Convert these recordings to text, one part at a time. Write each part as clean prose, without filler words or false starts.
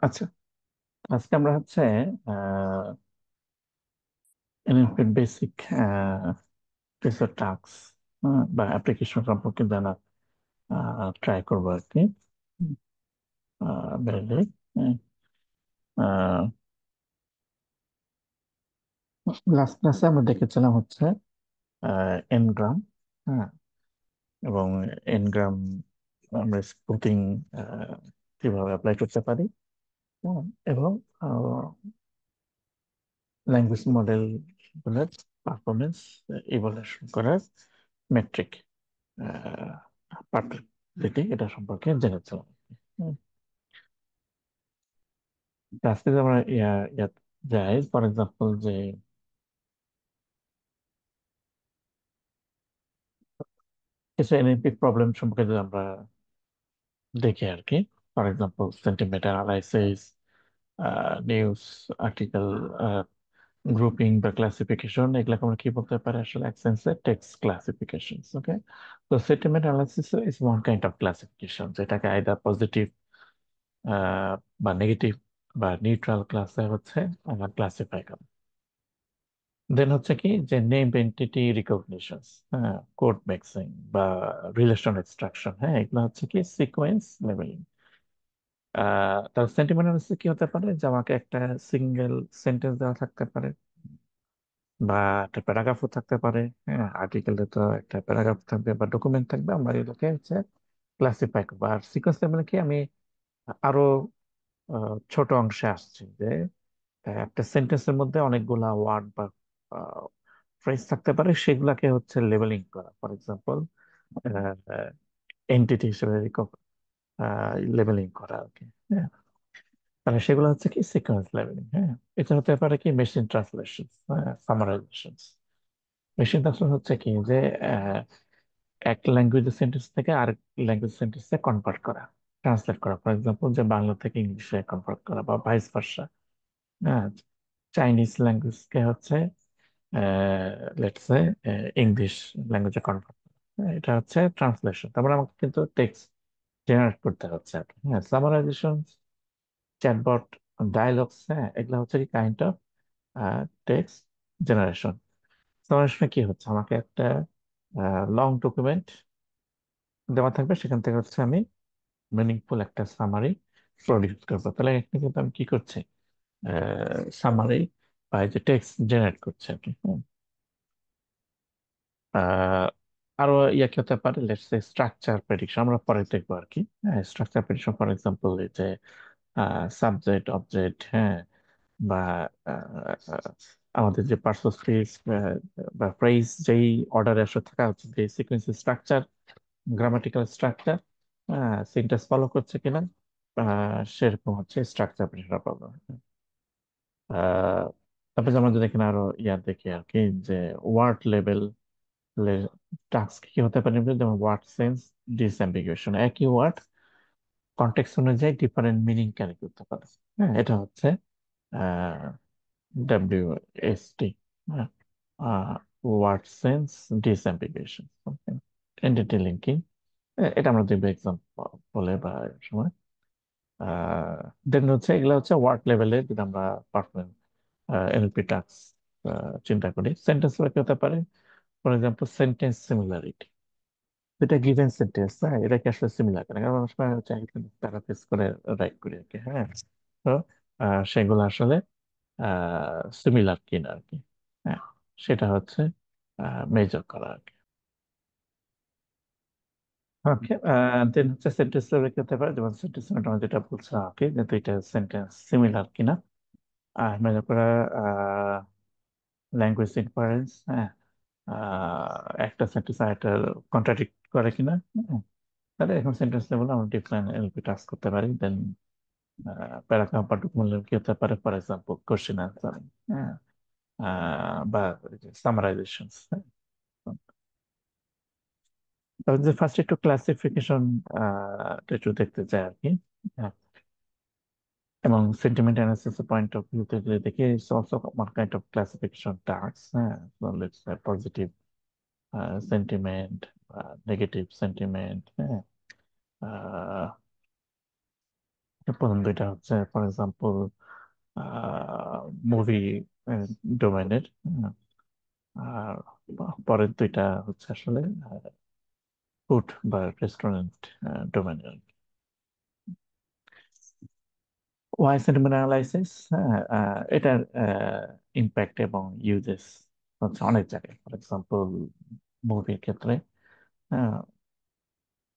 আচ্ছা, আজকে আমরা হচ্ছে এনএলপির বেসিক কিছু টাস্ক বা অ্যাপ্লিকেশন সম্পর্কে জানা ট্রাই করবো আর কি। বেরোলে লাস্ট ক্লাসে আমরা দেখেছিলাম হচ্ছে এনগ্রাম। হ্যাঁ, এবং এনগ্রাম আমরা স্পুটিং কিভাবে অ্যাপ্লাই করতে পারি। হ্যাঁ, এবং ল্যাঙ্গুয়েজ মডেল গুলোর পারফরমেন্স ইভালুয়েশন করার মেট্রিক পার্টিকুলারিটি এটা সম্পর্কে জেনেছিলাম। হুম, তো আজকে যে আমরা ইয়া যাই, ফর এক্সাম্পল যে কিছু এনএলপি প্রবলেম সম্পর্কে যদি আমরা দেখি আর কি। For example sentiment analysis, news article grouping বা ক্লাসিফিকেশন, এগুলোকে আমরা কি বলতে পারি আসলে এক সেন্সে টেক্সট ক্লাসিফিকেশন। ওকে, তো sentiment analysis is one kind of classification, যেটাকে আইদার পজিটিভ বা নেগেটিভ বা নিউট্রাল ক্লাসে হচ্ছে আমরা ক্লাসিফাই করি। দেন হচ্ছে কি যে নেম এন্টিটি রিকগনিশন, হ্যাঁ, কোড মিক্সিং বা রিলেশন এক্সট্রাকশন, হ্যাঁ, এগুলো হচ্ছে কি সিকোয়েন্স লেভেলিং। তার সেন্টিমেন্ট অ্যানালিসিস কি হতে পারে যে আমাকে একটা সিঙ্গেল সেন্টেন্স দেওয়া থাকতে পারে বা একটা প্যারাগ্রাফও থাকতে পারে। হ্যাঁ, আর্টিকেলে তো একটা প্যারাগ্রাফ থাকবে বা ডকুমেন্ট থাকবে, আমরা এগুলোকে হচ্ছে ক্লাসিফাই করবো। আর সিকোয়েন্স লেভেলে কি আমি আরো ছোট অংশে আসছি যে একটা সেন্টেন্সের মধ্যে অনেকগুলা ওয়ার্ড বা ফ্রেজ থাকতে পারে, সেগুলাকে হচ্ছে লেবেলিং করা। ফর এক্সাম্পল এন্টিটি হিসেবে লেবেলিং করা আর কি। হ্যাঁ, তাহলে সেগুলো হচ্ছে কি সিকোয়েন্স লেবেলিং। হ্যাঁ, এটা হতে পারে কি machine translation, summarisation. Machine translation হচ্ছে কি যে আহ, এক ল্যাঙ্গুয়েজ সেন্টেন্স থেকে আরেক ল্যাঙ্গুয়েজ সেন্টেন্সে কনভার্ট করা, ট্রান্সলেট করা। ফর এক্সাম্পল যে বাংলা থেকে ইংলিশে কনভার্ট করা বা ভাইস ভার্সা। হ্যাঁ, চাইনিজ ল্যাঙ্গুয়েজকে হচ্ছে লেটস সে ইংলিশ ল্যাঙ্গুয়েজে কনভার্ট, এটা হচ্ছে ট্রান্সলেশন। তারপরে আমাকে কিন্তু টেক্সট জেনারেট করতে হচ্ছে আর কি। হ্যাঁ, সামারাইজেশন, চ্যাটবট, ডায়ালগস, হ্যাঁ, এগুলো হচ্ছে কি কাইন্ড অফ টেক্সট জেনারেশন। সামারাইজেশনে কি হচ্ছে, আমাকে একটা লং ডকুমেন্ট দেওয়া থাকবে, সেখান থেকে হচ্ছে আমি মিনিংফুল একটা সামারি প্রডিউস করবো। তাহলে এখানে কিন্তু আমি কি করছি, সামারি বা এই যে টেক্সট জেনারেট করছি আর কি। আহ, আরো ইয়া কি হতে পারে, লেটস সে স্ট্রাকচার প্রেডিকশন, আমরা পরে দেখবো আর কি। হ্যাঁ, স্ট্রাকচার প্রেডিকশন ফর এক্সাম্পল এই যে সাবজেক্ট অবজেক্ট, হ্যাঁ, বা আহ, আমাদের যে পার্টস ফ্রেজ বা ফ্রেজ যেই অর্ডারে আসলে থাকা হচ্ছে, যে sequence structure, grammatical structure, syntax follow করছে কিনা, সেরকম হচ্ছে স্ট্রাকচার প্রেডিকশন পাবো। তারপরে যে আমরা যদি এখানে আরো ইয়া দেখি আর কি, যে ওয়ার্ড লেভেল টাস্ক কি হতে পারে, যেমন ওয়ার্ড সেন্স ডিসঅ্যাম্বিগুয়েশন, একই ওয়ার্ড কনটেক্সট অনুযায়ী ডিফারেন্ট মিনিং ক্যারি করতে পারে। হ্যাঁ, এটা হচ্ছে WST, word sense disambiguation, entity linking. এটা আমরা দেখবো এক্সাম্পল বলে বা এর সময়। দেন হচ্ছে এগুলো হচ্ছে ওয়ার্ড লেভেলে যদি আমরা পারফরমেন্স এনএলপি টাস্ক চিন্তা করি, সেন্টেন্স কি হতে পারে, ফর এক্সাম্পল সেন্টেন্স সিমিলারিটি, এটা গিভেন সেন্টেন্স, হ্যাঁ, এটা কি আসলে সিমিলার কিনা, কারণ অনেক সময় হচ্ছে প্যারাফ্রেজ করে রাইট করি আর কি। হ্যাঁ, তো সেগুলো আসলে সিমিলার কিনা আর কি। হ্যাঁ, সেটা হচ্ছে মেজর করা আর কি। ওকে, দেন হচ্ছে সেন্টেন্স কি হতে পারে, যেমন সেন্টেন্স আমরা যেটা বলছিলাম আর কি, যে দুইটা সেন্টেন্স সিমিলার কিনা, আর মেজর করা ল্যাঙ্গুয়েজ ইনফারেন্স, হ্যাঁ, একটা সেন্টেন্স আরেকটা কন্ট্রাডিক্ট করে কিনা। হ্যাঁ, তাহলে এখন সেন্টেন্স লেভেল আমরা ডিফারেন্ট এলপি টাস্ক করতে পারি। দেন প্যারাগ্রাফ বা ডকুমেন্ট লেভেল কি হতে পারে, ফর এক্সাম্পল কোশ্চেন আনসার, হ্যাঁ, বা সামারাইজেশন। তবে যে ফার্স্ট একটু ক্লাসিফিকেশন একটু দেখতে চাই আর কি। হ্যাঁ, এবং sentiment analysis point of view থেকে দেখি it's also one kind of classification task. হ্যাঁ, let's positive sentiment, negative sentiment, হ্যাঁ, প্রথম দুইটা হচ্ছে ফর এক্সাম্পল মুভি ডোমেনের, আর পরের দুইটা হচ্ছে আসলে ফুড বা রেস্টুরেন্ট ডোমেনের। ওয়াই সেন্টিমেন্ট অ্যানালাইসিস, এটার ইম্প্যাক্ট এবং ইউজেস হচ্ছে অনেক জায়গায়। ফর এক্সাম্পল মুভির ক্ষেত্রে,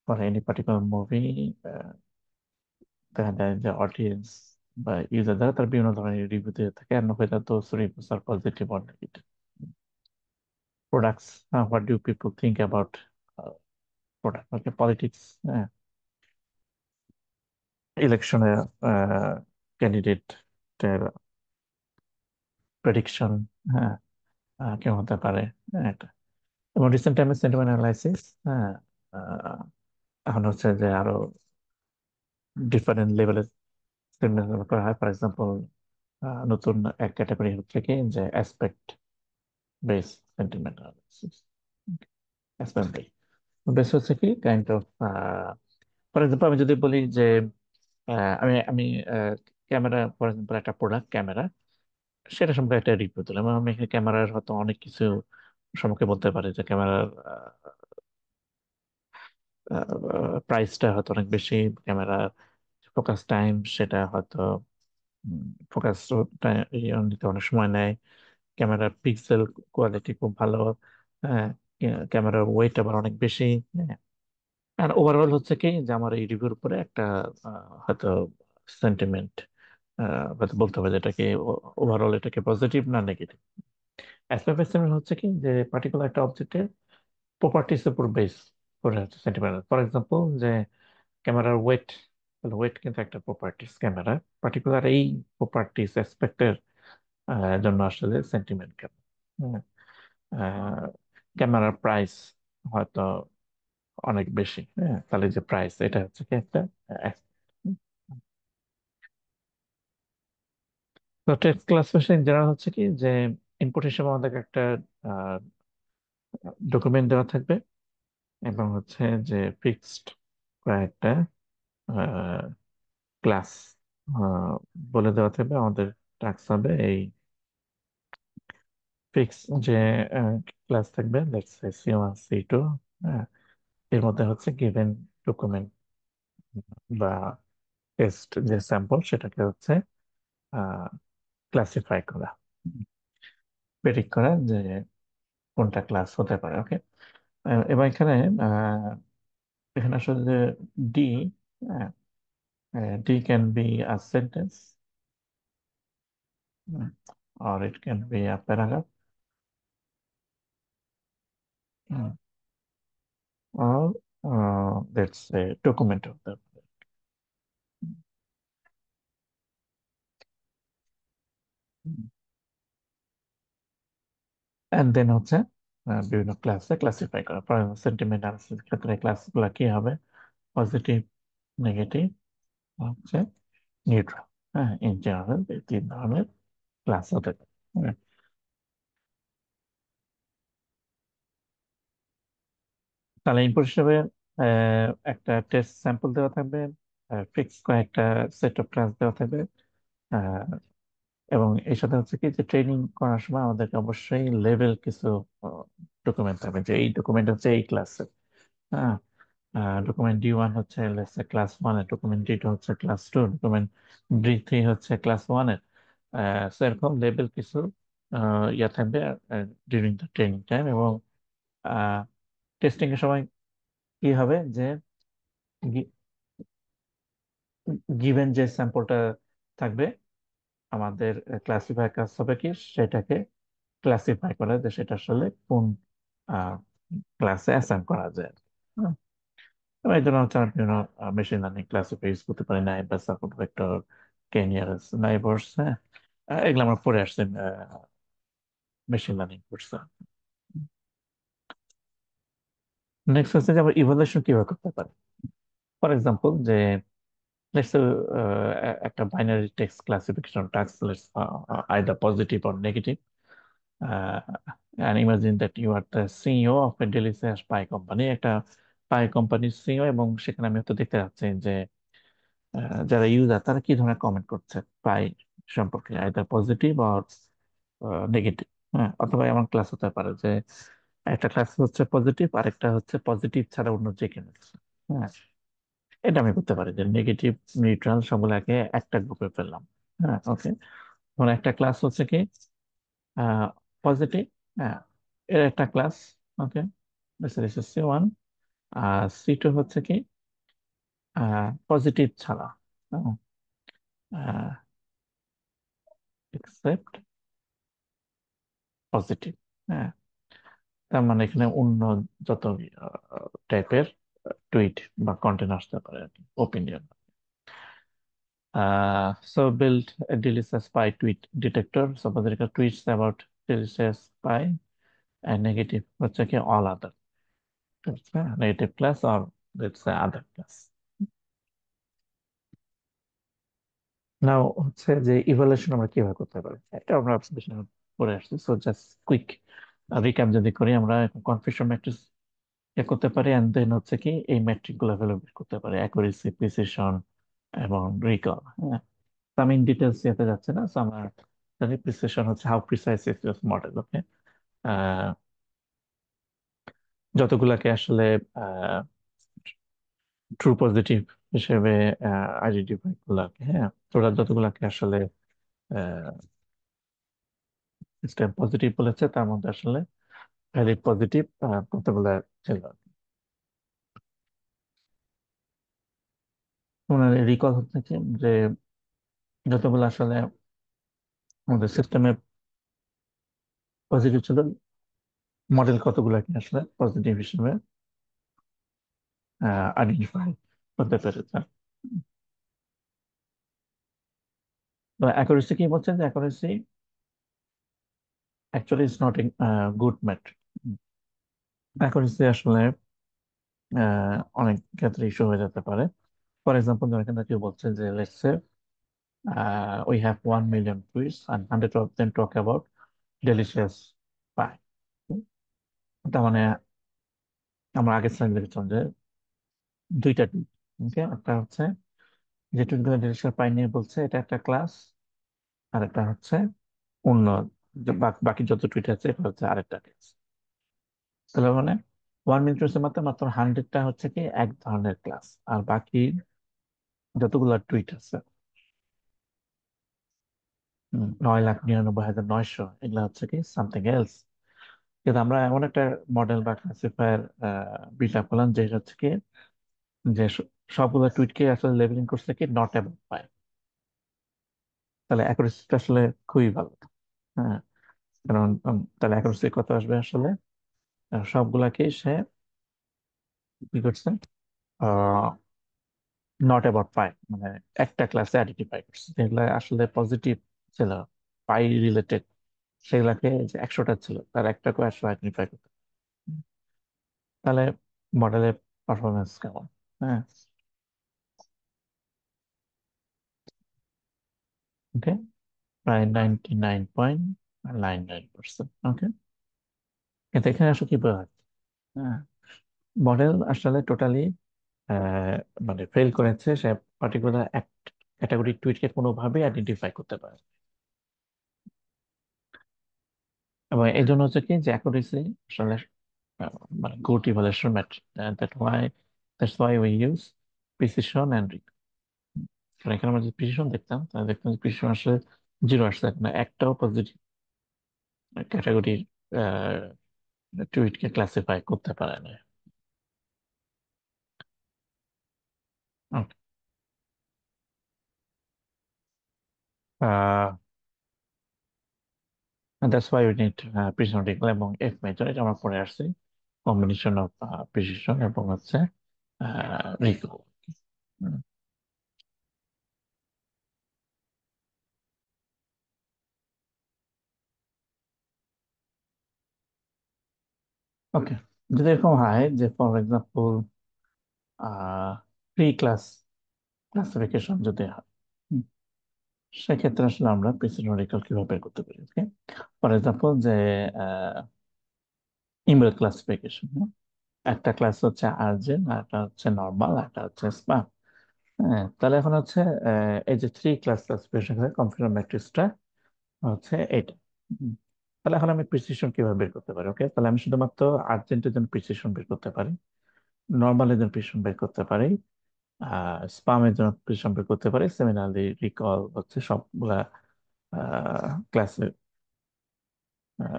ফর এনি পার্টিকুলার মুভি দেখা যায় যে অডিয়েন্স বা ইউজার দ্বারা তার বিভিন্ন ধরনের রিভিউ দিয়ে থাকে, and whether those reviews are positive or negative. Products, what do people think about product? Okay, politics, ইলেকশনে ক্যান্ডিডেট প্রেডিকশন, হ্যাঁ, কেমন হতে পারে, এটা। এবং রিসেন্ট টাইমে সেন্টিমেন্ট অ্যানালাইসিস, হ্যাঁ, আহ, এখন হচ্ছে যে আরো ডিফারেন্ট লেভেলের সেন্টিমেন্ট করা হয়। ফর এক্সাম্পল, নতুন এক ক্যাটাগরি হচ্ছে কি যে aspect base sentiment analysis. Aspect base হচ্ছে কি কাইন্ড অফ, ফর এক্সাম্পল আমি যদি বলি যে আমি আমি ক্যামেরা, ফর এক্সাম্পল একটা প্রোডাক্ট ক্যামেরা, সেটা সম্পর্কে একটা রিভিউ দিলাম। আমি এখানে ক্যামেরার হয়তো অনেক কিছু সম্পর্কে বলতে পারি, যে ক্যামেরার প্রাইসটা হয়তো অনেক বেশি, ক্যামেরার ফোকাস টাইম সেটা হয়তো, ফোকাস নিতে অনেক সময় নেয়, ক্যামেরার পিক্সেল কোয়ালিটি খুব ভালো, হ্যাঁ, ক্যামেরার ওয়েট আবার অনেক বেশি, হ্যাঁ। আর ওভারঅল হচ্ছে কি যে আমার এই রিভিউর উপরে একটা হয়তো সেন্টিমেন্ট হয়তো বলতে হবে, যেটাকে ওভারঅল এটাকে পজিটিভ না নেগেটিভ। অ্যাসপেক্ট হচ্ছে কি যে পার্টিকুলার একটা অবজেক্টের প্রপার্টিস উপর বেস করে হচ্ছে সেন্টিমেন্ট। ফর এক্সাম্পল যে ক্যামেরার ওয়েট, ওয়েট কিন্তু একটা প্রপার্টিস ক্যামেরা, পার্টিকুলার এই প্রপার্টিস অ্যাসপেক্টের জন্য আসলে সেন্টিমেন্ট কেন। ক্যামেরার প্রাইস হয়তো অনেক বেশি, হ্যাঁ, তাহলে যে প্রাইস এটা হচ্ছে কি একটা aspect। তো টেক্সট ক্লাসিফিকেশন জেনারেল হচ্ছে কি যে ইনপুট হিসেবে আমাদের একটা ডকুমেন্ট দেওয়া থাকবে, এবং হচ্ছে যে ফিক্সড কয়েকটা ক্লাস বলে দেওয়া থাকবে। আমাদের টাস্ক হবে এই ফিক্স যে ক্লাস থাকবে, লেটস সে সি1 সি2, এর মধ্যে হচ্ছে গিভেন ডকুমেন্ট বা টেস্ট যে স্যাম্পল সেটাকে হচ্ছে ক্লাসিফাই করা, প্রেডিক্ট করা যে কোনটা ক্লাস হতে পারে। ওকে, এবার এখানে আহ, এখানে আসলে যে D, D can be a sentence, or it can be a paragraph, or let's say document of the, and then হচ্ছে বিভিন্ন ক্লাসে ক্লাসিফাই করা। সেন্টিমেন্ট অ্যানালিসিস ক্ষেত্রে ক্লাসগুলো কি হবে, পজিটিভ, নেগেটিভ, হচ্ছে নিউট্রাল। হ্যাঁ, ইন জেনারেল এই তিন ধরনের ক্লাস হতে পারে। হ্যাঁ। তাহলে ইনপুট হিসেবে একটা টেস্ট স্যাম্পল দেওয়া থাকবে, ফিক্স কয়েকটা সেট অফ ক্লাস দেওয়া থাকবে, আহ, এবং এর সাথে হচ্ছে কি যে ট্রেনিং করার সময় আমাদেরকে অবশ্যই লেভেল কিছু ডকুমেন্ট থাকবে, যে এই ডকুমেন্ট হচ্ছে এই ক্লাসের। হ্যাঁ, ডকুমেন্ট ডি1 হচ্ছে ক্লাস 1 এর, ডকুমেন্ট ডি2 হচ্ছে ক্লাস 2, ডকুমেন্ট ডি3 হচ্ছে ক্লাস 1 এর। এরকম লেভেল কিছু ইয়া থাকবে ডিউরিং দ্য ট্রেনিং টাইম। এবং টেস্টিং এর সময় কি হবে যে গিভেন যে স্যাম্পলটা থাকবে, আমাদের ক্লাসিফাই কাজ হবে কি সেটাকে ক্লাসিফাই করা, যে সেটা আসলে কোন ক্লাসে অ্যাসাইন করা যায়। হুম। এবং এই জন্য হচ্ছে আমরা বিভিন্ন মেশিন লার্নিং ক্লাসিফাই ইউজ করতে পারি, নাইবার, সাপোর্ট ভেক্টর, কেনিয়ার, নাইবারস, হ্যাঁ, এগুলো আমরা পড়ে আসছি মেশিন লার্নিং কোর্সে। নেক্সট হচ্ছে যে আমরা ইভালুয়েশন কিভাবে করতে পারি। ফর এক্সাম্পল যে লেটস একটা binary text classification task, let's either positive or negative, and imagine that you are the CEO of a delicious pie company, একটা পাই কোম্পানির সিইও, এবং সেখানে আমি হয়তো দেখতে যাচ্ছি যে যারা ইউজার তারা কি ধরনের কমেন্ট করছে পাই সম্পর্কে, আইদার পজিটিভ আর নেগেটিভ। হ্যাঁ, অথবা এমন ক্লাস হতে পারে যে একটা ক্লাস হচ্ছে পজিটিভ আর একটা হচ্ছে পজিটিভ ছাড়া অন্য যে কোনো কিছু। হ্যাঁ, এটা আমি করতে পারি যে নেগেটিভ নিউট্রাল সবগুলাকে একটা গ্রুপে ফেললাম। হ্যাঁ, ওকে। ধরুন একটা ক্লাস হচ্ছে কি পজিটিভ। হ্যাঁ, এর একটা ক্লাস। ওকে, সি ওয়ান। আর সি টু হচ্ছে কি পজিটিভ ছাড়া, এক্সেপ্ট পজিটিভ। হ্যাঁ, তার মানে এখানে অন্য যত টাইপের টুইট বা কন্টেন্ট আসতে পারে আর কি, opinion. So build a delicious pie tweet detector. Suppose there are tweets about delicious pie and negative হচ্ছে কি all other, negative class or let's say other class. নাও হচ্ছে যে ইভালুয়েশন আমরা কিভাবে করতে পারি, এটা আমরা অবজারভেশন করে আসছি। সো জাস্ট কুইক রিক্যাপ যদি করি, আমরা কনফিউশন ম্যাট্রিক্স করতে পারি, এন্ড দেন হচ্ছে কি এই ম্যাট্রিক গুলো ভ্যালুয়েট করতে পারি, অ্যাকুরেসি, প্রিসিশন এবং রিকল। হ্যাঁ, তো আমি ইন ডিটেলস যেতে যাচ্ছে না। So আমরা জানি প্রিসিশন হচ্ছে how precise is your model. Okay, যতগুলাকে আসলে ট্রু পজিটিভ হিসেবে আইডেন্টিফাই গুলাকে, হ্যাঁ, তোরা যতগুলাকে আসলে স্টেম পজিটিভ বলেছে তার মধ্যে আসলে ভ্যালিড পজিটিভ কতগুলা ছিল। ওনার রিকল হচ্ছে কি যে যতগুলো আসলে আমাদের সিস্টেমে পজিটিভ ছিল, মডেল কতগুলাকে আসলে পজিটিভ হিসেবে আইডেন্টিফাই করতে পেরেছে। তো অ্যাকুরেসি কি বলছেন যে accuracy actually is not a good metric. Accuracy আসলে অনেক ক্ষেত্রে ইস্যু হয়ে যেতে পারে। ফর এক্সাম্পল, ধরেন এখানে কেউ বলছে যে let's say we have 1 million tweets and 100 of them talk about delicious pie. তার মানে আমরা আগের স্লাইড দেখেছিলাম যে দুইটা টুইট। ওকে, একটা হচ্ছে যে টুইটগুলো ডেলিশিয়াস পাই নিয়ে বলছে এটা একটা ক্লাস, আর একটা হচ্ছে অন্য বাকি যত টুইট আছে এটা হচ্ছে আরেকটা ক্লাস। তাহলে মানে 1 মিনিটের মাত্র মাত্র 100টা হচ্ছে কি এক ধরনের ক্লাস, আর বাকি যতগুলো টুইট আছে 9,99,900 এগুলা হচ্ছে কি সামথিং এলস। কিন্তু আমরা এমন একটা মডেল বা ক্লাসিফায়ার বিল্ড আপ করলাম যে হচ্ছে কি যে সবগুলো টুইটকে আসলে লেবেলিং করছে কি নট অ্যাবাউট পাই। তাহলে অ্যাকুরেসিটা আসলে খুবই ভালো। হ্যাঁ, কারণ তাহলে অ্যাকুরেসি কত আসবে আসলে, সবগুলাকে সে কি করছে নট অ্যাবাউট পাই, মানে একটা ক্লাসে আইডেন্টিফাই করছে যেগুলো আসলে পজিটিভ ছিল, পাই রিলেটেড, সেগুলাকে যে 100টা ছিল তার একটাকে আসলে আইডেন্টিফাই করতে। তাহলে মডেলের পারফরমেন্স কেমন? হ্যাঁ, ওকে, প্রায় 99.99%। ওকে, কিন্তু এখানে আসলে কি বোঝা যাচ্ছে? হ্যাঁ, মডেল আসলে টোটালি মানে ফেল করেছে, সে পার্টিকুলার এক ক্যাটাগরি টুইটকে কোনোভাবে আইডেন্টিফাই করতে পারে। এবং এই জন্য হচ্ছে কি যে অ্যাকুরেসি আসলে আহ, মানে good evaluation metric. That's why we use precision and recall. কারণ এখানে আমরা যদি প্রিসিশন দেখতাম তাহলে দেখতাম যে প্রিসিশন আসলে জিরো আসছে না, একটাও পজিটিভ ক্যাটাগরির টুইটকে ক্লাসিফাই করতে পারে না। That's why we need precision recall এবং এফ মেজর, এটা আমরা পরে আসছি, কম্বিনেশন অফ প্রিসিশন এবং হচ্ছে রিক। ওকে, যদি এরকম হয় যে for example pre class classification যদি হয়, হুম, সেক্ষেত্রে আসলে আমরা প্রিসিশন রিকল কিভাবে বের করতে পারি? ওকে, ফর এক্সাম্পল যে ইমেল ক্লাসিফিকেশন, একটা ক্লাস হচ্ছে আর্জেন্ট, আর একটা হচ্ছে নর্মাল, একটা হচ্ছে স্প্যাম। হ্যাঁ, তাহলে এখন হচ্ছে এই যে থ্রি ক্লাস ক্লাসিফিকেশন কনফিগার ম্যাট্রিক্সটা হচ্ছে এইটা। হুম। তাহলে এখন আমি প্রিসিশন কিভাবে বের করতে পারি? ওকে, তাহলে আমি শুধুমাত্র আর্জেন্টের জন্য প্রিসিশন বের করতে পারি, নর্মালের জন্য প্রিসিশন বের করতে পারি, স্পামের জন্য প্রিসিশন বের করতে পারি, সেমিনালি রিকল হচ্ছে সবগুলা ক্লাসের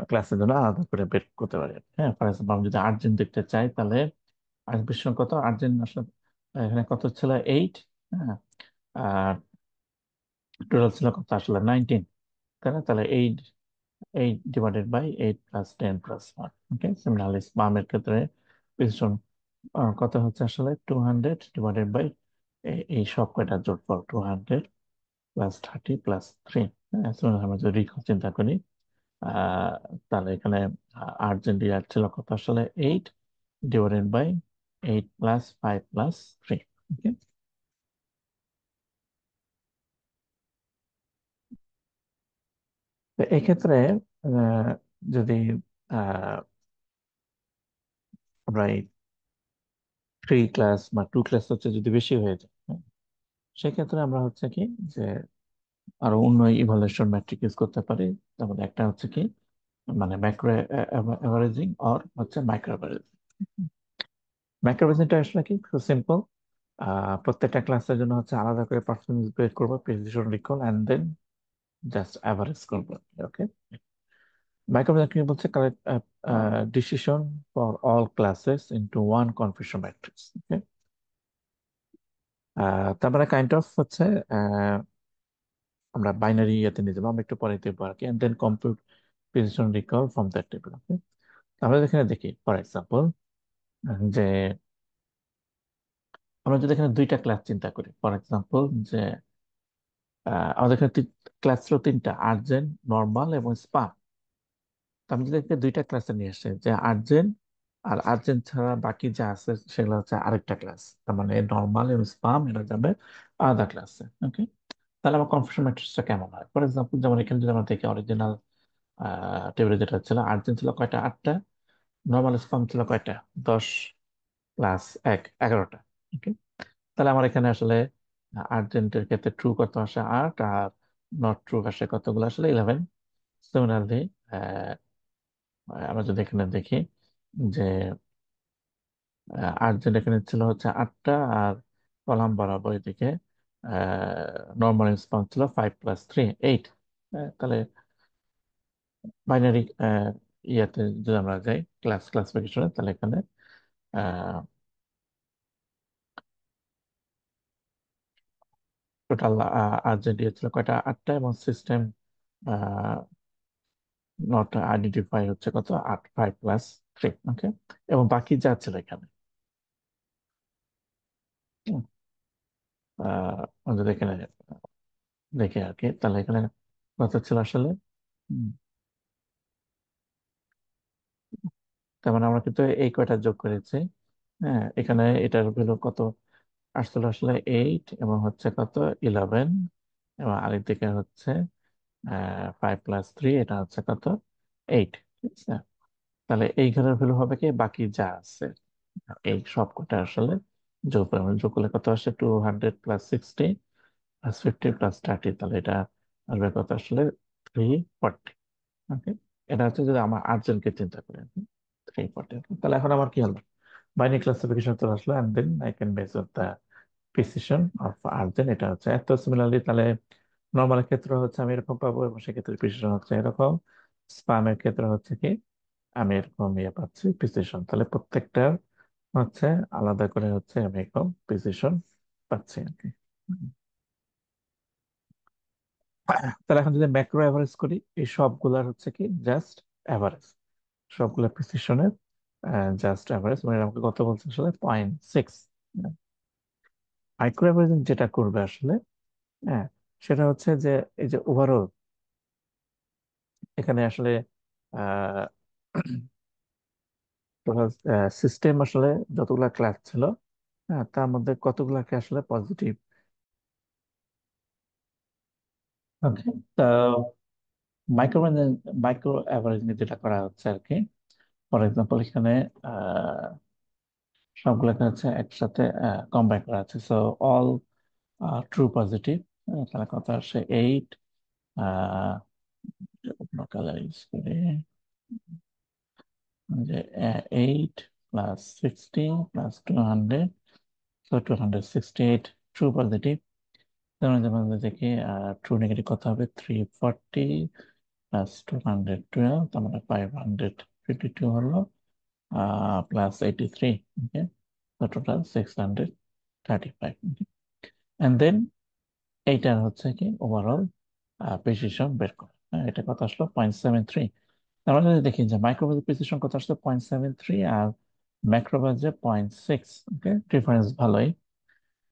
ক্লাসের জন্য আলাদা করে বের করতে পারি। হ্যাঁ, ফর এক্সাম্পল আমি যদি আর্জেন্ট দেখতে চাই, তাহলে আর্জেন্ট প্রিসিশন কত? আর্জেন্ট আসলে এখানে কত ছিল? 8। হ্যাঁ, আর টোটাল ছিল কত আসলে? 19, তাই না? তাহলে 8 divided by 8 plus 10 plus 1। Okay, similarly স্পামের ক্ষেত্রে প্রিসিশন কত হচ্ছে আসলে? 200 ডিভাইডেড বাই এই সব কয়টা যোগফল 200 প্লাস 30 প্লাস 3। হ্যাঁ, so আমরা যদি রিকল চিন্তা করি, আহ, তাহলে এখানে আর্জেন্টিনা ছিল কত আসলে? 8 ডিভাইডেড বাই 8 প্লাস 5 প্লাস 3। ওকে, তো এক্ষেত্রে আহ, যদি আহ, আমরা এই 3 ক্লাস বা 2 ক্লাস হচ্ছে যদি বেশি হয়ে যায়, হ্যাঁ, সেক্ষেত্রে আমরা হচ্ছে কি যে আরো অন্য ইভালুয়েশন ম্যাট্রিক ইউজ করতে পারি। যেমন একটা হচ্ছে কি মানে ম্যাক্রো অ্যাভারেজিং অর হচ্ছে মাইক্রো অ্যাভারেজিং। মাইক্রো অ্যাভারেজিংটা আসলে কি? খুব সিম্পল। প্রত্যেকটা ক্লাসের জন্য হচ্ছে আলাদা করে পারফরমেন্স বের করবো, precision recall, and then just average করবো। ওকে, মাইক্রো অ্যাভারেজিং কি বলছে? Collect decision for all classes into one confusion matrix. Okay, তার মানে কাইন্ড অফ হচ্ছে আমরা বাইনারি ইয়েতে নিয়ে যাবো, আমরা একটু পরে দেখবো আর কি, and then compute precision recall from that table. Okay, আমরা এখানে দেখি ফর এক্সাম্পল যে আমরা যদি এখানে দুইটা ক্লাস চিন্তা করি, ফর এক্সাম্পল যে আমাদের এখানে ক্লাস ছিল তিনটা: আর্জেন্ট, নর্মাল এবং স্পা। আমি যদি এখানে দুইটা ক্লাসে নিয়ে আসি, যে আর্জেন্ট আর আর্জেন্ট ছাড়া বাকি যা আছে সেগুলো হচ্ছে আরেকটা ক্লাস, তার মানে নর্মাল এবং স্পাম এটা যাবে আলাদা ক্লাসে। ওকে, তাহলে আমার কনফিউশন ম্যাট্রিক্সটা কেমন হয়? ফর এক্সাম্পল যেমন এখানে যদি আমরা দেখি অরিজিনাল টেবিলে যেটা ছিল, আর্জেন্ট ছিল কয়টা? 8টা। নর্মাল স্পাম ছিল কয়টা? 10 প্লাস 1, 11টা। ওকে, তাহলে আমার এখানে আসলে আর্জেন্টের ক্ষেত্রে ট্রু কত আসে? 8, আর নট ট্রু আসে কতগুলো? আসলে 11। সিমিলারলি আমরা যদি এখানে দেখি যে আর্জেন্ট এখানে ছিল হচ্ছে 8টা, আর কলাম বরাবর এদিকে নর্মাল রেসপন্স ছিল 5 + 3, 8। তাহলে বাইনারি ইয়াতে যদি আমরা যাই ক্লাসিফিকেশনে, তাহলে এখানে টোটাল আর্জেন্ট ইয়ে ছিল কয়টা? 8টা, এবং সিস্টেম নট আইডেন্টিফাই হচ্ছে কত? 8, 5 + 3। ওকে, এবং বাকি যা ছিল এখানে হুম, যদি এখানে দেখে আর কি, তাহলে এখানে কত ছিল আসলে? হুম, তার মানে আমরা কিন্তু এই কয়টা যোগ করেছি। হ্যাঁ, এখানে এটার ভ্যালু কত আসলে? আসলে 8, এবং হচ্ছে কত? 11, এবং আরেক দিকে হচ্ছে 5 + 3, এটা হচ্ছে কত? 8। ঠিক আছে, তাহলে এই ঘরের ভ্যালু হবে কি বাকি যা আছে এই সব কটা আসলে যোগ করে, মানে যোগ করলে কত আসে? 200 + 60 + 50 + 30, তাহলে এটা আসবে কত আসলে? 340। ওকে, এটা হচ্ছে যদি আমার আর্জেন্টকে চিন্তা করি। 340। তাহলে এখন আমার কি হলো? বাইনারি ক্লাসিফিকেশন তো আসলো, and then I can measure the precision of urgent. এটা হচ্ছে এত। সিমিলারলি তাহলে নর্মাল ক্ষেত্রে হচ্ছে আমি এরকম পাবো, এবং সেক্ষেত্রে প্রিসিশন হচ্ছে এরকম। স্পামের ক্ষেত্রে হচ্ছে কি আমি এরকম ইয়ে পাচ্ছি প্রিসিশন। তাহলে প্রত্যেকটার হচ্ছে আলাদা করে হচ্ছে আমি এরকম প্রিসিশন পাচ্ছি আর কি। হুম। তাহলে এখন যদি ম্যাক্রো অ্যাভারেজ করি, এই সবগুলার হচ্ছে কি জাস্ট অ্যাভারেজ, সবগুলা প্রিসিশনের জাস্ট অ্যাভারেজ, মানে আমাকে কত বলছে আসলে? 0.6। মাইক্রো অ্যাভারেজিং যেটা করবে আসলে, হ্যাঁ, সেটা হচ্ছে যে এই যে ওভারঅল এখানে আসলে আহ সিস্টেম আসলে যতগুলা ক্লাস ছিল, হ্যাঁ, তার মধ্যে কতগুলাকে আসলে পজিটিভ। ওকে, তো মাইক্রো মাইক্রো অ্যাভারেজিং যেটা করা হচ্ছে আর কি, ফর এক্সাম্পল এখানে আহ সবগুলোকে হচ্ছে একসাথে কম্বাইন করা আছে। So all true positive. তাহলে কত আসে 8, কালার ইউজ করে যে 8 + 16 + 200, so 268 ট্রু পজিটিভ। যেমন যেমন দেখি ট্রু নেগেটিভ কত হবে, 340 + 212, তার মানে 552 হলো, +83, ওকে, টোটাল 635। এন্ড দেন এইটার হচ্ছে কি ওভারঅল প্রিসিশন বের করে। এটা কত আসলো, 0.73। আমরা যদি দেখি যে মাইক্রোবাজে প্রিসিশন কত আসলো, 0.73, আর ম্যাক্রোবাজে 0.6। ওকে, ডিফারেন্স ভালোই।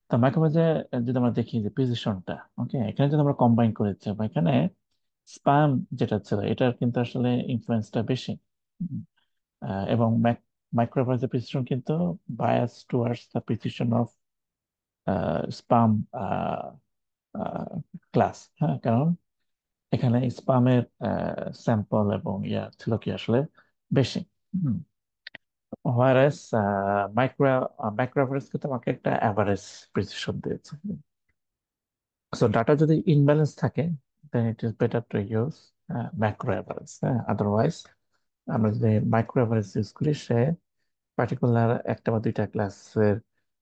তা মাইক্রোবাজে যদি আমরা দেখি যে প্রিসিশনটা, ওকে, এখানে যদি আমরা কম্বাইন করেছি বা এখানে স্প্যাম যেটা ছিল এটার কিন্তু আসলে ইনফ্লুয়েন্সটা বেশি। উম, এবং মাইক্রোবাজে প্রিসিশন কিন্তু bias towards the precision of spam class. হ্যাঁ, কারণ এখানে স্পামের স্যাম্পল এবং ইয়া ছিল কি আসলে বেশি। হোয়ারাস মাইক্রো মাইক্রোঅ্যাভারেজ কিন্তু আমাকে একটা অ্যাভারেজ প্রিসিশন দিয়েছে। সো ডাটা যদি ইনব্যালেন্স থাকে, then it is better to use macro average. হ্যাঁ, আদারওয়াইজ আমরা যদি মাইক্রো অ্যাভারেজ ইউজ করি, সে পার্টিকুলার একটা বা দুইটা ক্লাসের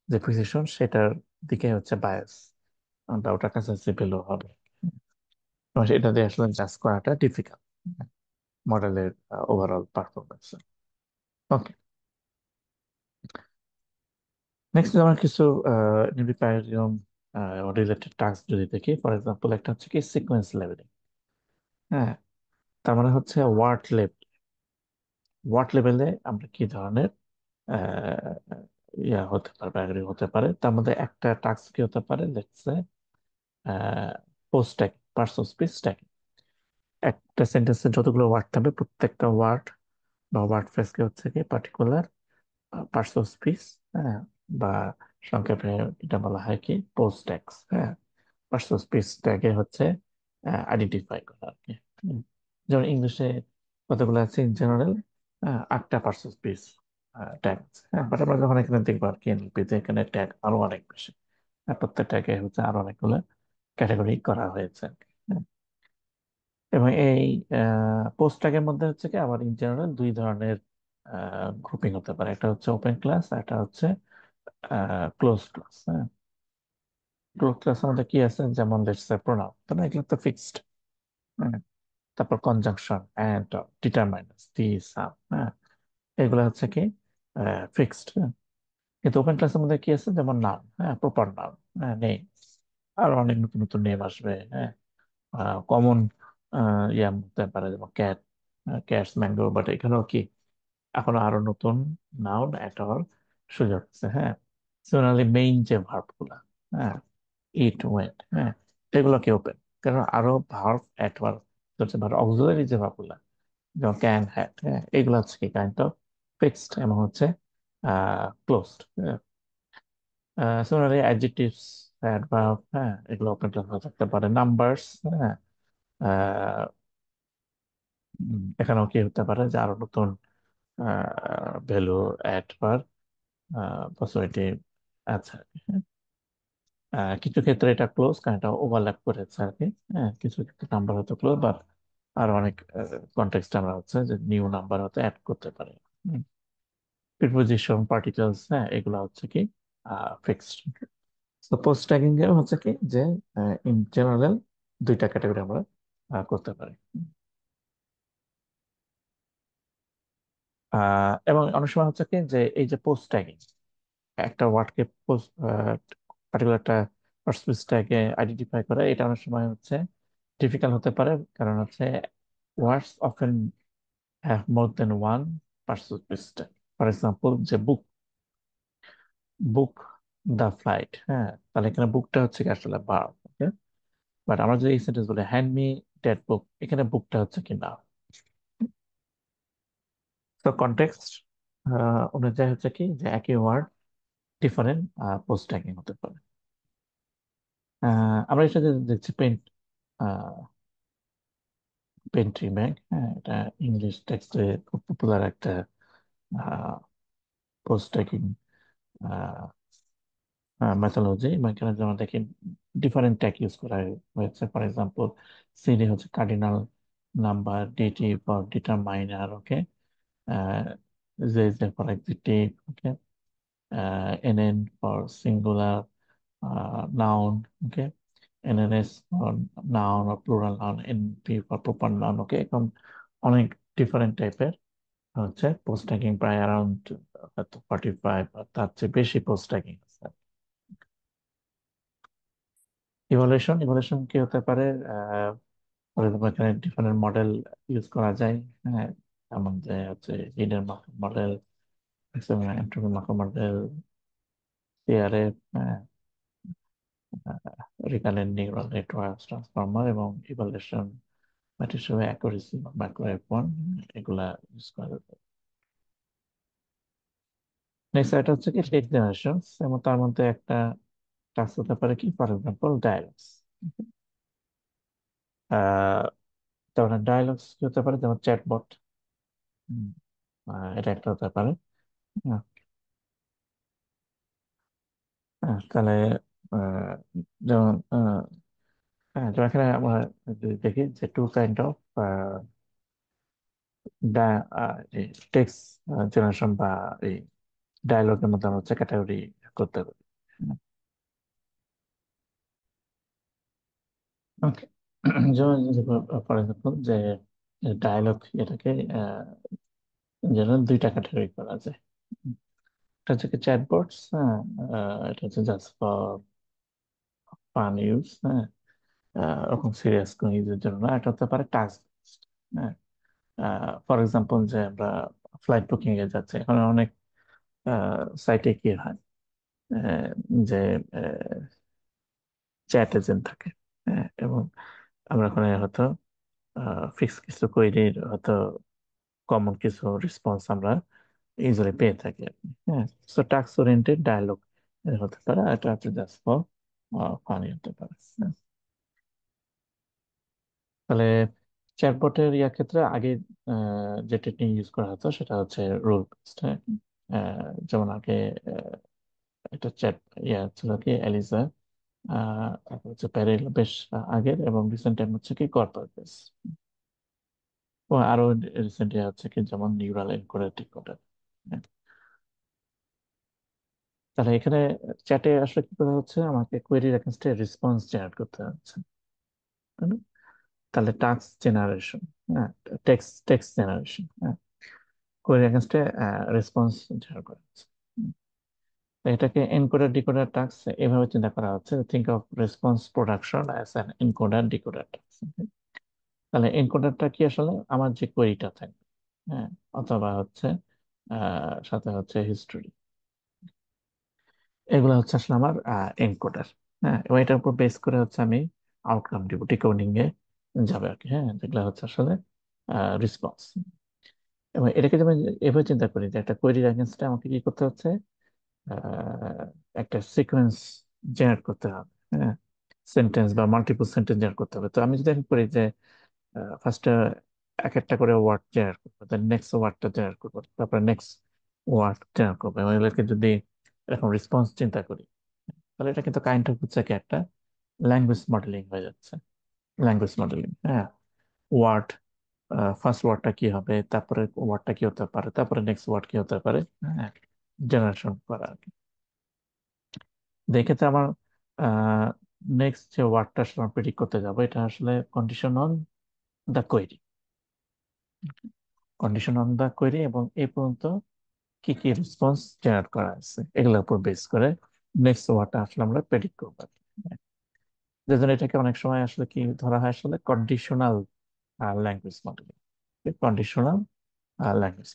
যে প্রিসিশন সেটার দিকে হচ্ছে বায়াস, বা ওটার কাছাকাছি ভ্যালু হবে। এবং এটা দিয়ে আসলে জাজ করাটা ডিফিকাল্ট মডেলের ওভারঅল পারফরমেন্স। ওকে, নেক্সট আমরা কিছু নিউক্লিওটাইড রিলেটেড টাস্ক যদি দেখি, ফর এক্সাম্পল একটা হচ্ছে কি সিকোয়েন্স লেভেলিং। হ্যাঁ, তার মানে হচ্ছে ওয়ার্ড লেভেলে আমরা কি ধরনের আহ, ইয়া হতে পারে, প্যারাগ্রাফ হতে পারে। তার মধ্যে একটা টাস্ক কি হতে পারে, let's say post tag, parts of speech tag. একটা সেন্টেন্সে যতগুলো ওয়ার্ড থাকবে, প্রত্যেকটা ওয়ার্ড বা ওয়ার্ড ফ্রেজকে হচ্ছে কি পার্টিকুলার পার্টস অফ স্পিচ, হ্যাঁ, বা সংক্ষেপে এটা বলা হয় কি পোস্ট ট্যাগস। হ্যাঁ, পার্টস অফ স্পিচ ট্যাগে হচ্ছে আইডেন্টিফাই করা আর কি। হুম। যেমন ইংলিশে কতগুলো আছে ইন জেনারেল, 8টা পার্টস অফ স্পিচ ট্যাগ আছে। হ্যাঁ, বাট আমরা যখন এখানে দেখবো আর কি এনএলপি তে, এখানে ট্যাগ আরো অনেক বেশি। প্রত্যেক ট্যাগে হচ্ছে আরো অনেকগুলো ক্যাটাগরি করা হয়েছে আর কি। হ্যাঁ। এবং এই পোস্ট ট্যাগের মধ্যে হচ্ছে কি আবার ইন জেনারেল দুই ধরনের গ্রুপিং হতে পারে, একটা হচ্ছে ওপেন ক্লাস, একটা হচ্ছে ক্লোজ ক্লাস। হ্যাঁ, ক্লোজ ক্লাস আমাদের কি আছে, যেমন লেটস সে প্রোনাউন, তাই না, এগুলো তো ফিক্সড। তারপর কনজাংশন এন্ড, ডিটারমাইনার্স, দি, সাম, হ্যাঁ, এগুলো হচ্ছে কি ফিক্সড। কিন্তু ওপেন ক্লাসের মধ্যে কি আছে, যেমন নাম, হ্যাঁ, প্রপার নাম, হ্যাঁ, নেম, আর অনেক নতুন নতুন নেম আসবে। হ্যাঁ, কমন ইয়া হতে পারে, যেমন ক্যাট, ক্যাটস, ম্যাঙ্গো, বাট এখানেও কি এখনো আরো নতুন নাউন অ্যাড হওয়ার সুযোগ আছে। হ্যাঁ, সিমিলারলি মেইন যে ভার্ব গুলা, হ্যাঁ, ইট, ওয়েন্ট, হ্যাঁ, এগুলোকে ওপেন, কারণ আরো ভার্ব অ্যাড হওয়ার হচ্ছে, ভার্ব অক্সিলারি যে ভার্ব গুলা, যেমন ক্যান, হ্যাড, হ্যাঁ, এগুলো হচ্ছে কি কাইন্ড অফ ফিক্সড এবং হচ্ছে ক্লোজড। সিমিলারলি অ্যাডজেক্টিভস, অ্যাডভার্ব, হ্যাঁ, এগুলো ওপেন ক্লাস থাকতে পারে। নাম্বারস, হ্যাঁ, আহ, এখানেও কি হতে পারে যে আরো নতুন ভ্যালু অ্যাড হওয়ার পসিবিলিটি আছে আর কি। হ্যাঁ। কিছু ক্ষেত্রে এটা ক্লোজ, কারণ এটা ওভারল্যাপ করেছে আর কি। হ্যাঁ, কিছু ক্ষেত্রে নাম্বার হয়তো ক্লোজ, বাট আর অনেক কন্টেক্সট আমরা হচ্ছে যে নিউ নাম্বার হয়তো অ্যাড করতে পারি। প্রিপোজিশন, পার্টিকেলস, হ্যাঁ, এগুলো হচ্ছে কি ফিক্সড। তো পোস্ট ট্যাগিং এ হচ্ছে কি যে ইন জেনারেল দুইটা ক্যাটাগরি আমরা করতে পারি। এবং অনেক সময় হচ্ছে কি যে এই যে পোস্ট ট্যাগিং, একটা ওয়ার্ডকে পোস্ট পার্টিকুলার একটা ট্যাগে আইডেন্টিফাই করা, এটা অনেক সময় হচ্ছে ডিফিকাল্ট হতে পারে, কারণ হচ্ছে words often have more than one perspective tag. For example, যে বুক, বুক দ্য ফ্লাইট, হ্যাঁ, তাহলে এখানে বুকটা হচ্ছে কি আসলে ভার্ব, ওকে, বাট আমরা যদি এই সেন্টেন্স বলি হ্যান্ড মি ডেড বুক, এখানে বুকটা হচ্ছে কি না। তো কনটেক্সট অনুযায়ী হচ্ছে কি যে একই ওয়ার্ড ডিফারেন্ট পোস্ট ট্যাগিং হতে পারে। আমরা এটা যে দেখছি পেন্ট, পেন্ট্রি ব্যাগ, হ্যাঁ, এটা ইংলিশ টেক্সটে খুব পপুলার একটা পোস্ট ট্যাগিং মেথোলজি, এখানে যেমন দেখি ডিফারেন্ট ট্যাগ ইউজ করা হয়েছে। ফর এক্সাম্পল, সিডি হচ্ছে cardinal number, DT for determiner, okay, J is for executive, okay, NN for singular noun, okay, NNS for noun or plural noun, NP for proper noun, okay. এখন অনেক different টাইপের হচ্ছে post tagging, প্রায় around 45 বা তার চেয়ে বেশি post tagging আছে। ইভলিউশন, ইভলিউশন কি হতে পারে? আহ for example, এখানে ডিফারেন্ট মডেল ইউজ করা যায়। হ্যাঁ, যেমন যে হচ্ছে hidden Markov model, entropy Markov model, CRF, recurrent neural network transformer, এবং ইভলিউশন ম্যাট্রিক্স হিসেবে অ্যাকুরেসি ম্যাক্রো F1, এগুলা ইউজ করা যাবে। নেক্সট এটা হচ্ছে কি টেক্সট জেনারেশন, এবং তার মধ্যে একটা টাস্ক হতে পারে কি, ফর এক্সাম্পল ডায়ালগস। আহ তারপরে ডায়ালগস কি হতে পারে, যেমন চ্যাটবট, এটা একটা হতে পারে। হ্যাঁ, তাহলে আহ, যেমন হ্যাঁ, যেমন এখানে আমরা যদি দেখি যে two kind of text generation বা এই ডায়লগের মধ্যে আমরা হচ্ছে ক্যাটাগরি করতে পারি। ওকে, যেমন ফর এক্সাম্পল যে ডায়লগ, এটাকে যেন দুইটা ক্যাটাগরি করা যায়। একটা হচ্ছে কি চ্যাটবটস, হ্যাঁ, এটা হচ্ছে জাস্ট ফর ফান ইউজ, হ্যাঁ, ওরকম সিরিয়াস কোন ইউজের জন্য না। এটা হতে পারে টাস্ক, হ্যাঁ। ফর এক্সাম্পল যে আমরা ফ্লাইট বুকিং এ যাচ্ছি, এখন অনেক সাইটে কি হয়, আহ, যে চ্যাট এজেন্ট থাকে, হ্যাঁ, এবং আমরা ওখানে হয়তো ফিক্স কিছু কোয়েরির হয়তো কমন কিছু রেসপন্স আমরা ইজিলি পেয়ে থাকি আর কি। হ্যাঁ, সো টাস্ক ওরিয়েন্টেড ডায়ালগ হতে পারে, আর এটা হচ্ছে জাস্ট ফর ফানি হতে পারে। হ্যাঁ। তাহলে চ্যাটবটের ক্ষেত্রে আগে যে টেকনিক ইউজ করা হতো সেটা হচ্ছে রোল বেসড। হ্যাঁ, যেমন আগে একটা চ্যাট ছিল কি এলিজা, তারপর হচ্ছে প্যারেল বেশ আগের, এবং রিসেন্ট টাইম হচ্ছে কি কর্পাস বেস, ও আরো রিসেন্ট হচ্ছে কি যেমন নিউরাল এনকোডার ডিকোডার। তাহলে এখানে চ্যাটে আসলে কি করা হচ্ছে, আমাকে কোয়েরির এগেইনস্টে রেসপন্স জেনারেট করতে হচ্ছে, তাই না? তাহলে টাস্ক জেনারেশন, হ্যাঁ, টেক্সট টেক্সট জেনারেশন, হ্যাঁ, কোয়েরি এগেইনস্টে রেসপন্স জেনারেট করা হচ্ছে। হুম। তো এটাকে এনকোডার ডিকোডার টাস্ক এভাবে চিন্তা করা হচ্ছে, think of response production as an encoder decoder task. তাহলে এনকোডারটা কি আসলে আমার যে কোয়েরিটা থাকবে, হ্যাঁ, অথবা হচ্ছে সাথে হচ্ছে হিস্টোরি, এগুলো হচ্ছে আসলে আমার এনকোডার। হ্যাঁ, এবং এটার উপর বেস করে হচ্ছে আমি আউটকাম দিব, ডিকোডিং এ যাবে আর কি। হ্যাঁ, যেগুলো হচ্ছে আসলে রেসপন্স। এবং এটাকে যেমন এভাবে চিন্তা করি যে একটা কোয়েরির এগেইনস্টে আমাকে কি করতে হচ্ছে, আহ, একটা সিকোয়েন্স জেনারেট করতে হবে, হ্যাঁ, সেন্টেন্স বা মাল্টিপল সেন্টেন্স জেনারেট করতে হবে। তো আমি যদি এখন করি যে ফার্স্টে এক একটা করে ওয়ার্ড জেনারেট করবো, দেন নেক্সট ওয়ার্ডটা জেনারেট করবো, তারপরে নেক্সট ওয়ার্ড জেনারেট করবো, এবং এগুলোকে যদি এরকম রেসপন্স চিন্তা করি, তাহলে এটা কিন্তু কাইন্ড অফ হচ্ছে কি একটা ল্যাঙ্গুয়েজ মডেলিং হয়ে যাচ্ছে। ল্যাঙ্গুয়েজ মডেলিং, হ্যাঁ, ওয়ার্ড, ফার্স্ট ওয়ার্ডটা কি হবে, তারপরে ওয়ার্ডটা কি হতে পারে, তারপরে নেক্সট ওয়ার্ড কি হতে পারে, হ্যাঁ, জেনারেশন করা আর কি। দেখেছে আমার নেক্সট যে ওয়ার্ডটা আসলে প্রেডিক্ট করতে যাবো, এটা আসলে condition on the query, condition on the query, এবং এই পর্যন্ত কি কি রেসপন্স জেনারেট করা আছে এগুলোর উপর বেস করে নেক্সট ওয়ার্ডটা আসলে আমরা প্রেডিক্ট করবো আর কি। যে জন্য এটাকে অনেক সময় আসলে কি ধরা হয়, আসলে conditional language modelling, conditional language.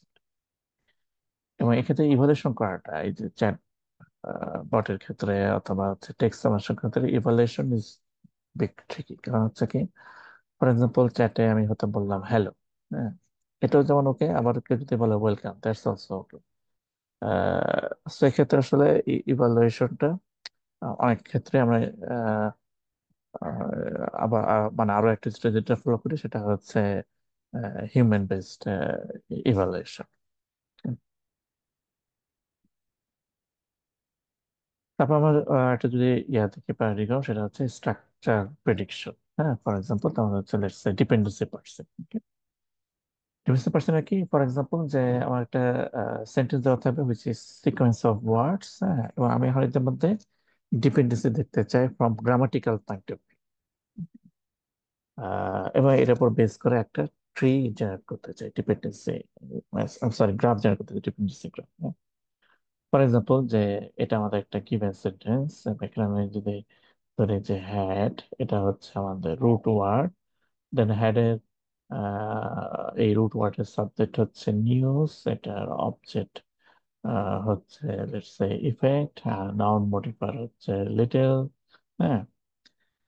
এবং এক্ষেত্রে ইভালুয়েশন করাটা, এই যে চ্যাট বটের ক্ষেত্রে অথবা হচ্ছে টেক্সট সাবমিশন ক্ষেত্রে ইভালুয়েশন ইজ বিগ ট্রিকি। কারণ হচ্ছে কি, ফর এক্সাম্পল চ্যাটে আমি হয়তো বললাম হ্যালো, হ্যাঁ, এটাও যেমন ওকে, আবার কেউ যদি বলে ওয়েলকাম, দ্যাটস অলসো ওকে। সেক্ষেত্রে আসলে ইভালুয়েশনটা অনেক ক্ষেত্রে আমরা আহ, আবার মানে আরো একটা যেটা যেটা ফলো করি সেটা হচ্ছে হিউম্যান বেসড ইভালুয়েশন। তারপর আমার একটা যদি ইয়া থেকে প্যারাডিগাম, সেটা হচ্ছে স্ট্রাকচার প্রেডিকশন। হ্যাঁ, ফর এক্সাম্পল তোমার হচ্ছে let's say dependency person. Dependency person কি, ফর এক্সাম্পল যে আমার একটা সেন্টেন্স দেওয়া থাকবে which is sequence of words. হ্যাঁ, এবং আমি এখন এটার মধ্যে ডিপেন্ডেন্সি দেখতে চাই from grammatical point of view, এবং এর উপর বেস করে একটা ট্রি জেনারেট করতে চাই, ডিপেন্ডেন্সি সরি গ্রাফ জেনারেট করতে চাই, ডিপেন্ডেন্সি গ্রাফ। ফর এক্সাম্পল যে এটা আমাদের একটা গিভেন সেন্টেন্স, এখানে আমি যদি ধরি যে হ্যাড, এটা হচ্ছে আমাদের রুট ওয়ার্ড, দেন হ্যাডের এই রুট ওয়ার্ডের সাবজেক্ট হচ্ছে নিউজ, এটার অবজেক্ট হচ্ছে let's say effect, noun modifier হচ্ছে লিটল। হ্যাঁ,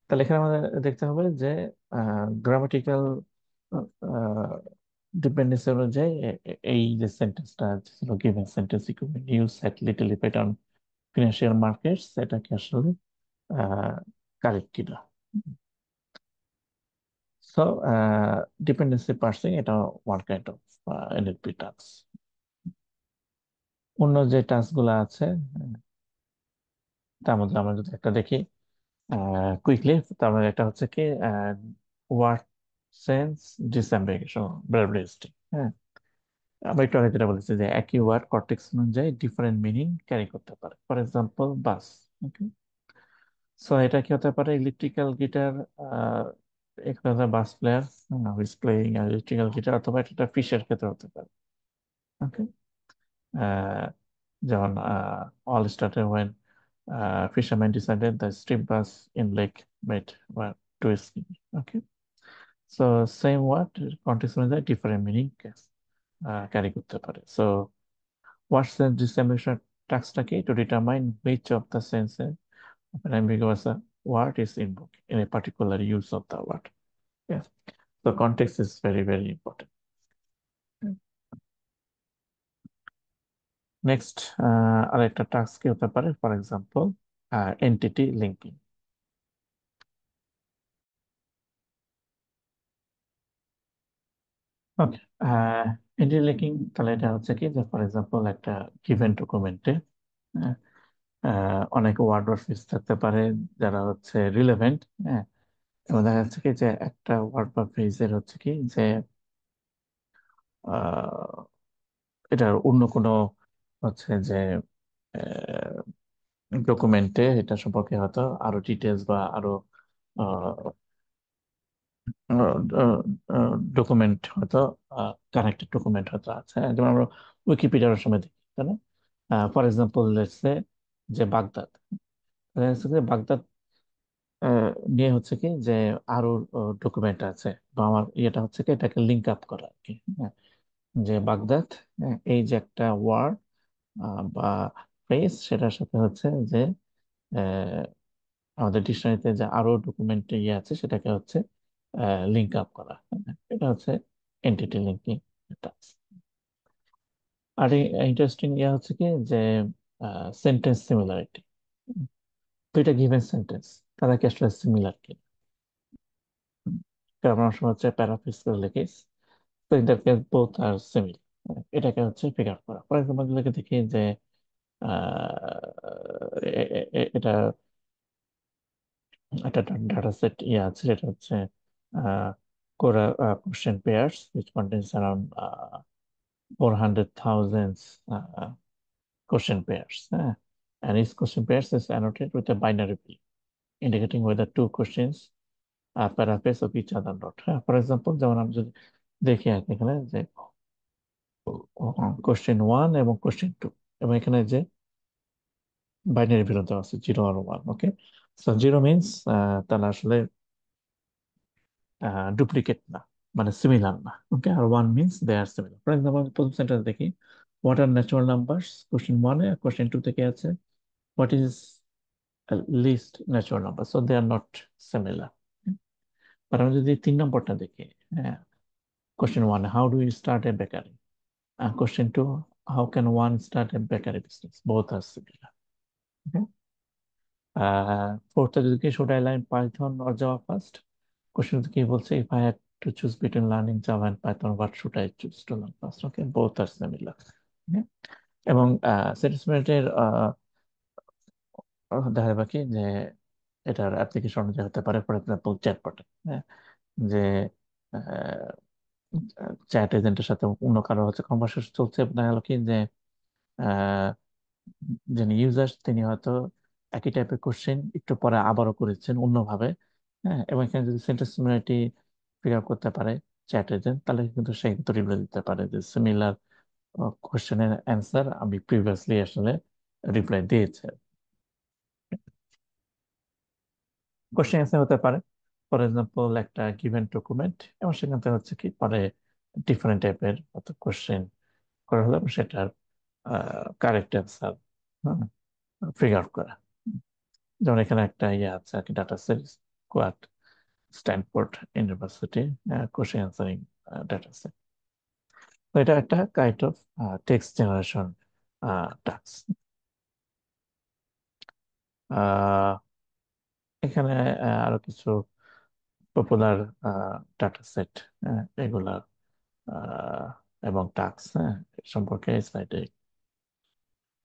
তাহলে এখানে আমাদের দেখতে হবে যে গ্রামাটিক্যাল ডিপেন্ডেন্সি অনুযায়ী এই যে সেন্টেন্সটা ছিল given sentence, news had little effect on financial markets, এটা কি আসলে কারেক্ট কিনা। সো ডিপেন্ডেন্সি পার্সিং এটা one kind of NLP task. অন্য যে টাস্ক গুলো আছে তার মধ্যে আমরা যদি একটা দেখি কুইকলি, তার মধ্যে একটা হচ্ছে কি ওয়ার্ড সেন্স ডিসএম্বিগেশন ভার্বিলিটি। হ্যাঁ, আমরা একটু আগে যেটা বলেছি যে একই ওয়ার্ড কর্টেক্স অনুযায়ী ডিফারেন্ট মিনিং ক্যারি করতে পারে। For example bass. Okay, so এটা কি হতে পারে, ইলেকট্রিক্যাল গিটার, এখানে bass player who's playing electrical guitar, অথবা এটা একটা ফিশের ক্ষেত্রে হতে পারে। ওকে, যেমন all started when fishermen decided the strip bass in Lake Mead were too skinny. Okay, so same word context অনুযায়ী different meaning carry করতে পারে। So what sense distinction টাস্কটাকে to determine which of the senses of an ambiguous word is invoked in a particular use of the word. Yes, so context is very very important. Next আরেকটা task কি হতে পারে, for example entity linking. Okay, entity linking, তাহলে এটা হচ্ছে কি যে for example একটা গিভেন ডকুমেন্টে অনেক ওয়ার্ড বা ফ্রেজ থাকতে পারে যারা হচ্ছে রিলেভেন্ট। হ্যাঁ, এবং দেখা যাচ্ছে কি যে একটা ওয়ার্ড বা ফ্রেজের হচ্ছে কি যে আহ, এটার অন্য কোনো হচ্ছে যে ডকুমেন্টে এটা সম্পর্কে হয়তো আরো ডিটেলস বা আরো ডকুমেন্ট হয়তো কানেক্টেড ডকুমেন্ট হয়তো আছে। হ্যাঁ, যেমন আমরা উইকিপিডিয়ার সময় দেখি, তাই না? ফর এক্সাম্পল লেটস সে যে বাগদাদ, দেখা যাচ্ছে যে বাগদাদ নিয়ে হচ্ছে কি যে আরো ডকুমেন্ট আছে, বা আমার ইয়েটা হচ্ছে কি এটাকে লিঙ্ক আপ করা আর কি। হ্যাঁ, যে বাগদাদ, হ্যাঁ, এই যে একটা ওয়ার্ড বা ফ্রেজ, সেটার সাথে হচ্ছে যে আহ, আমাদের ডিকশনারিতে যে আরো ডকুমেন্ট ইয়ে আছে সেটাকে হচ্ছে লিঙ্ক আপ করা। হ্যাঁ, এটা হচ্ছে এন্টিটি লিঙ্কিং। আর ইন্টারেস্টিং ইয়ে হচ্ছে কি যে সেন্টেন্স সিমিলারিটি, দুইটা গিভেন সেন্টেন্স তারা কি আসলে সিমিলার কি। কারণ অনেক সময় হচ্ছে প্যারাফ্রেজ করে লিখি, তো in that case both are similar, এটাকে হচ্ছে ফিগার করা। ফর এক্সাম্পল যদি দেখি যে এটা একটা ডাটা সেট ইয়ে আছে, যেটা হচ্ছে কোরা question pairs which contains around 400,000 question pairs. And each question pairs is annotated with a binary value indicating whether two questions paraphrase of each other or not. হ্যাঁ, ফর এক্সাম্পল যেমন আমি যদি দেখি আর কি এখানে যে কোশ্চেন ওয়ান এবং কোশ্চেন টু, এবং এখানে যে বাইনারি ভ্যালু দেওয়া আছে 0 আর 1। ওকে, সো জিরো মিনস তাহলে আসলে ডুপ্লিকেট না, মানে সিমিলার না। ওকে, আর one means they are similar. For example প্রথম সেন্টেন্স দেখি, what are natural numbers, question ওয়ানে, কোশ্চেন টু থেকে আছে what is list natural number, so they are not similar. আর আমি যদি 3 নম্বরটা দেখি, হ্যাঁ, question one, how do you start a bakery, question two, how can one start a bakery business, both are similar. ফোর্থটা যদি কি, should I learn Python or Java first, question কি বলছে, if I had to choose between learning Java and Python what should I choose to learn first. Okay, both are similar. এবং satisfactory দেখা যাবে কি যে এটার অ্যাপ্লিকেশন অনুযায়ী হতে পারে, ফর এক্সাম্পল চ্যাটবট, হ্যাঁ, যে চ্যাট এজেন্টের সাথে অন্য কারো হচ্ছে কনভারসেশন চলছে, দেখা গেল কি যে আহ, যিনি ইউজার তিনি হয়তো একই টাইপের কোশ্চেন একটু পরে আবারও করেছেন অন্যভাবে, হ্যাঁ, এবং এখানে যদি সেন্টেন্স সিমিলারিটি ফিগার করতে পারে চ্যাট এজেন্ট, তাহলে কিন্তু সে কিন্তু রিপ্লাই দিতে পারে যে সিমিলার কোশ্চেনের অ্যান্সার আমি প্রিভিয়াসলি আসলে রিপ্লাই দিয়েছে। কোশ্চেন অ্যান্সার হতে পারে, ফর এক্সাম্পল একটা গিভেন ডকুমেন্ট, এবং সেখান থেকে হচ্ছে কি পরে ডিফারেন্ট টাইপের কোশ্চেন করা হলো এবং সেটার কারেক্ট অ্যান্সার ফিগার আউট করা। যেমন এখানে একটা ইয়ে আছে আর কি, data set squad Stanford university question answering data set. তো এটা একটা kind of text generation task. এখানে আরো কিছু পপুলার ডাটা সেট এগুলা এবং টাস্ক সম্পর্কে স্লাইডে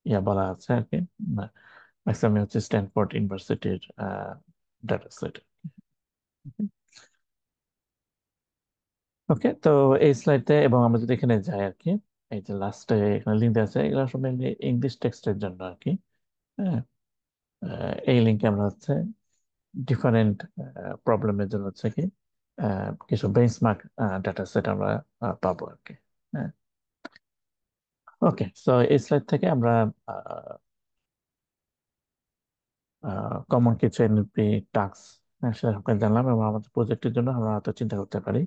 ইয়া বলা আছে আর কি। ম্যাক্সিমাম হচ্ছে স্ট্যানফোর্ড ইউনিভার্সিটির ডাটা সেট। ওকে, তো এই স্লাইডে এবং আমরা যদি এখানে যাই আর কি, এই যে লাস্টে এখানে লিঙ্ক দেওয়া আছে, এগুলো সব ইংলিশ টেক্সটের জন্য আর কি। হ্যাঁ, এই লিঙ্কে আমরা হচ্ছে ডিফারেন্ট প্রবলেমের জন্য হচ্ছে কি কিছু বেঞ্চমার্ক ডাটা সেট আমরা পাবো আর কি। হ্যাঁ, ওকে, সো এই স্লাইড থেকে আমরা কমন কিছু এনএলপি টাস্ক সেটা সম্পর্কে জানলাম, এবং আমাদের প্রজেক্টের জন্য আমরা হয়তো চিন্তা করতে পারি।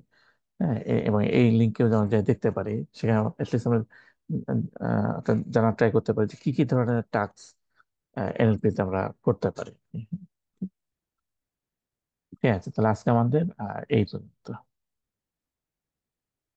হ্যাঁ, এবং এই লিঙ্কেও যেমন যাই দেখতে পারি, সেখানে অ্যাটলিস্ট আমরা জানা ট্রাই করতে পারি যে কি কি ধরনের টাস্ক এনএলপি তে আমরা করতে পারি। ঠিক আছে, তাহলে আজকে আমাদের এই পর্যন্ত।